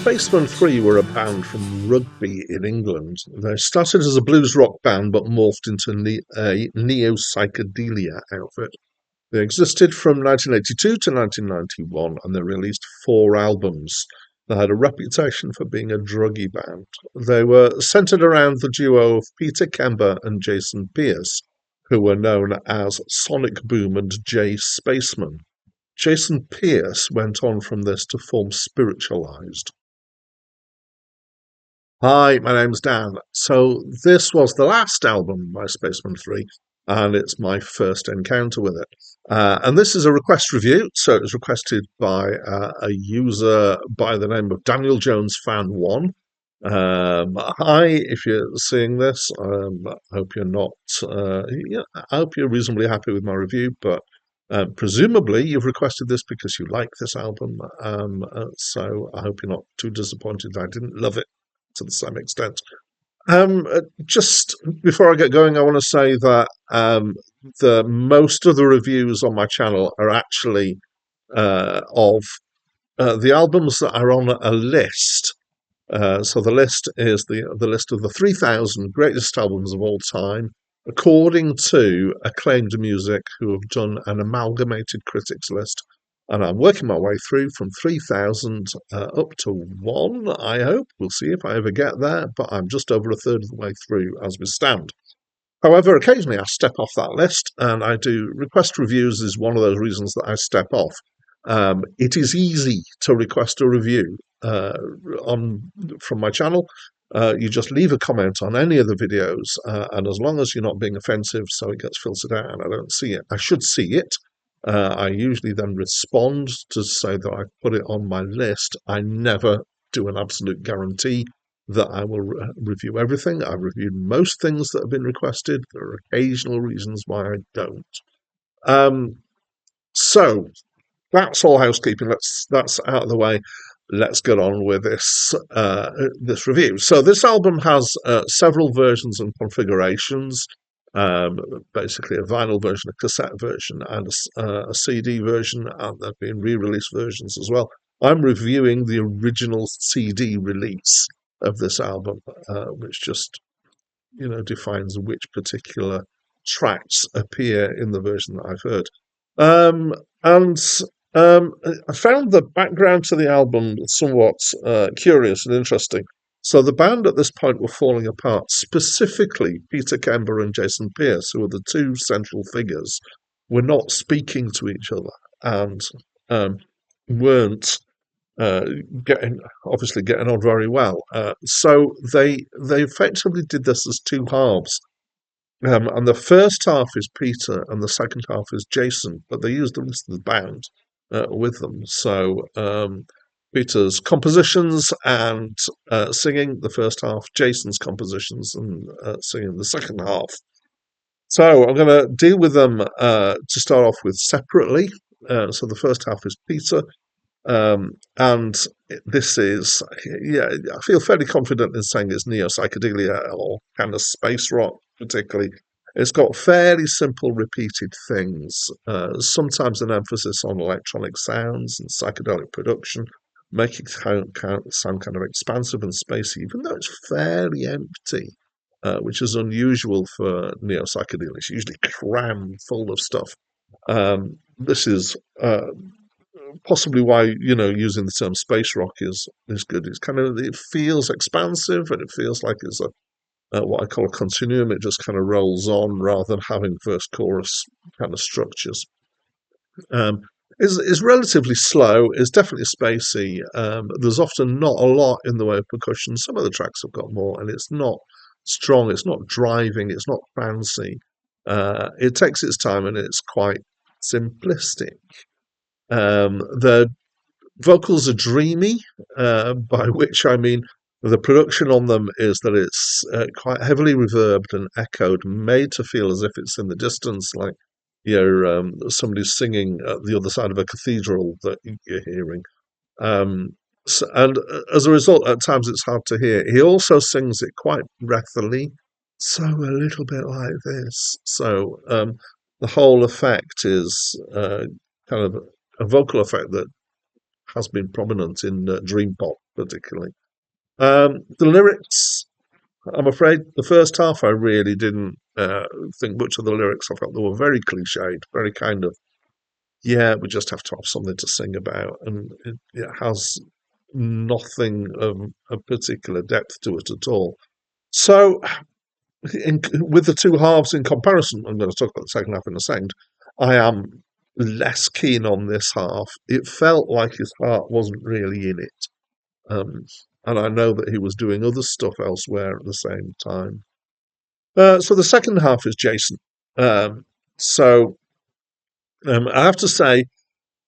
Spacemen 3 were a band from Rugby in England. They started as a blues rock band but morphed into a neo-psychedelia outfit. They existed from 1982 to 1991 and they released 4 albums. They had a reputation for being a druggy band. They were centered around the duo of Peter Kember and Jason Pierce, who were known as Sonic Boom and Jay Spaceman. Jason Pierce went on from this to form Spiritualized. Hi, my name's Dan. So this was the last album by Spaceman 3, and it's my first encounter with it. And this is a request review, so it was requested by a user by the name of Daniel Jones Fan 1. Hi, if you're seeing this, I hope you're not. I hope you're reasonably happy with my review, but presumably you've requested this because you like this album. So I hope you're not too disappointed that I didn't love it to the same extent. Just before I get going, I want to say that the most of the reviews on my channel are actually of the albums that are on a list. So the list is the list of the 3,000 greatest albums of all time, according to Acclaimed Music, who have done an amalgamated critics list. And I'm working my way through from 3,000 up to 1, I hope. We'll see if I ever get there, but I'm just over a third of the way through as we stand. However, occasionally I step off that list, and I do request reviews is one of those reasons that I step off. It is easy to request a review from my channel. You just leave a comment on any of the videos, and as long as you're not being offensive, so it gets filtered out and I don't see it, I should see it. I usually then respond to say that I put it on my list. I never do an absolute guarantee that I will review everything. I've reviewed most things that have been requested. There are occasional reasons why I don't. So that's all housekeeping. That's out of the way. Let's get on with this review. So this album has several versions and configurations. Basically a vinyl version, a cassette version, and a CD version, and there have been re-release versions as well. I'm reviewing the original CD release of this album, which just defines which particular tracks appear in the version that I've heard. I found the background to the album somewhat curious and interesting. So the band at this point were falling apart, specifically Peter Kember and Jason Pierce, who were the two central figures, were not speaking to each other and weren't getting on very well. So they effectively did this as two halves. And the first half is Peter and the second half is Jason, but they used the rest of the band with them. So Peter's compositions and singing the first half, Jason's compositions and singing the second half. So I'm going to deal with them to start off with separately. So the first half is Peter. And this is, I feel fairly confident in saying it's neo-psychedelia or kind of space rock, particularly. It's got fairly simple repeated things, sometimes an emphasis on electronic sounds and psychedelic production, making it sound kind of expansive and spacey, even though it's fairly empty, which is unusual for neo-psychedelia. It's usually crammed full of stuff. This is possibly why using the term space rock is good. It feels expansive and it feels like it's what I call a continuum. It just kind of rolls on rather than having verse chorus kind of structures. Is relatively slow. Is definitely spacey. There's often not a lot in the way of percussion. Some of the tracks have got more, and it's not strong. It's not driving. It's not fancy. It takes its time, and it's quite simplistic. The vocals are dreamy, by which I mean the production on them is that it's quite heavily reverbed and echoed, made to feel as if it's in the distance, like somebody's singing at the other side of a cathedral that you're hearing. And as a result, at times it's hard to hear. He also sings it quite breathily, so a little bit like this. So the whole effect is kind of a vocal effect that has been prominent in dream pop, particularly. The lyrics, I'm afraid, the first half I really didn't think much of the lyrics. I felt they were very cliched, very kind of, yeah, we just have to have something to sing about, and it has nothing of a particular depth to it at all. So, with the two halves in comparison, I'm going to talk about the second half in a second. I am less keen on this half. It felt like his heart wasn't really in it, and I know that he was doing other stuff elsewhere at the same time. So the second half is Jason. Um, so I have to say,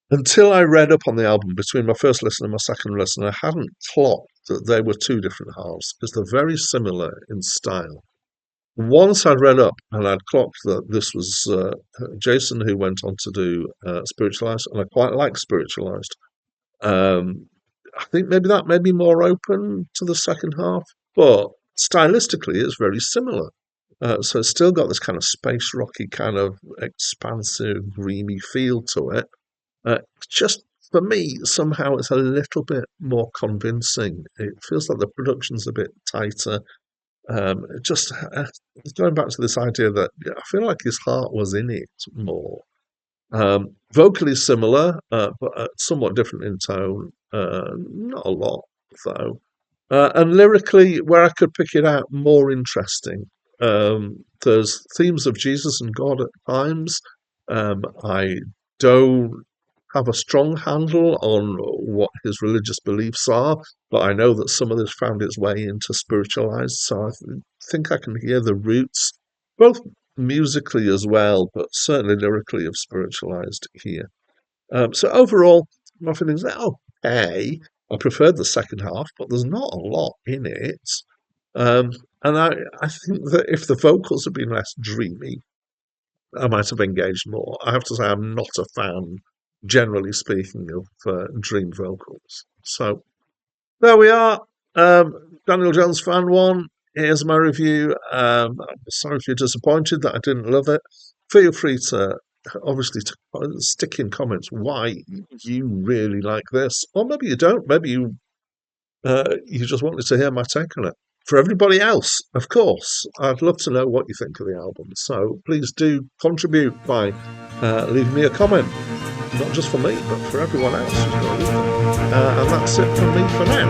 until I read up on the album between my first listen and my second listen, I hadn't clocked that they were two different halves because they're very similar in style. Once I'd read up and I'd clocked that this was Jason who went on to do Spiritualized, and I quite like Spiritualized. Um, I think maybe that made me more open to the second half, but stylistically it's very similar. So it's still got this kind of space rocky, kind of expansive, dreamy feel to it. Just for me, somehow it's a little bit more convincing. It feels like the production's a bit tighter. Just going back to this idea that I feel like his heart was in it more. Vocally similar, but somewhat different in tone. Not a lot, though. And lyrically, where I could pick it out, more interesting. There's themes of Jesus and God at times. I don't have a strong handle on what his religious beliefs are, but I know that some of this found its way into Spiritualized, so think I can hear the roots, both musically as well, but certainly lyrically, of Spiritualized here. So overall, my feelings are okay. I preferred the second half, but there's not a lot in it. Um, and I think that if the vocals had been less dreamy, I might have engaged more. I have to say, I'm not a fan, generally speaking, of dream vocals. So there we are. Daniel Jones Fan 1. Here's my review. I'm sorry if you're disappointed that I didn't love it. Feel free to, obviously, to stick in comments why you really like this. Or maybe you don't. Maybe you just wanted to hear my take on it. For everybody else, of course, I'd love to know what you think of the album. So please do contribute by leaving me a comment. Not just for me, but for everyone else who's going to leave them. And that's it from me for now.